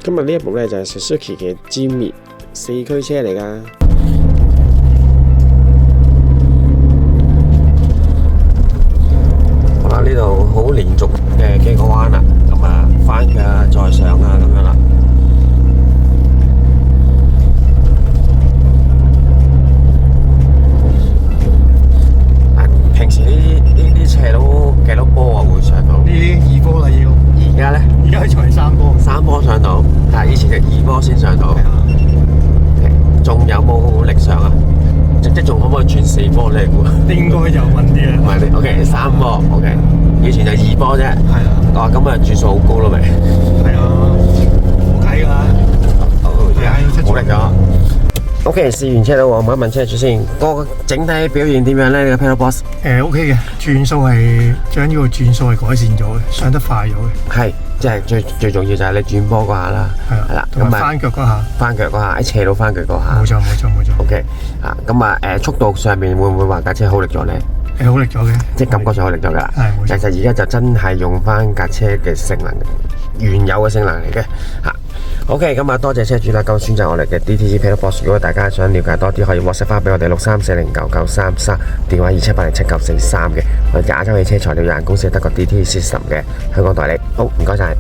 今日呢一部咧就係 Suzuki 嘅 Jimny 4驅車嚟㗎。好啦，呢度好連續嘅幾個彎啦，咁啊翻腳啊再上啊咁樣啦。平時呢啲斜路幾多波啊會上到？呢啲2波啦要。而家咧？而家才3波。3波上到，但係以前就2波先上到。係啊。仲有冇力上啊？即仲可唔可以轉4波咧？估應該就穩啲啦。唔係你 OK 3波 OK， 以前就2波啫。係啊。哇，咁啊轉數好高咯咪？係啊，冇計㗎啦。係啊，要出冇力咗。OK， 試完車啦喎，問一問車主先，個整體表現點樣咧？呢個 Pedal Box OK 嘅，轉數係將呢個轉數係改善咗嘅，上得快咗嘅。係，即係最重要就係你轉波嗰下啦。係啦，同埋翻腳嗰下。翻腳嗰下喺斜路翻腳嗰下。冇錯。OK， 啊咁啊速度上面會唔會話架車好力咗咧？好力咗嘅，即係感覺上好力咗㗎啦。係冇錯。其實而家就真係用翻架車嘅性能，原有嘅性能嚟嘅嚇。OK， 咁啊多謝車主啦，咁選擇我哋嘅 DTZ Pedal Box。如果大家想了解多啲，可以 WhatsApp 翻俾我哋63409933，電話27807943嘅。我哋亞洲汽車材料有限公司係德國 DTZ System 嘅香港代理。好，唔該晒。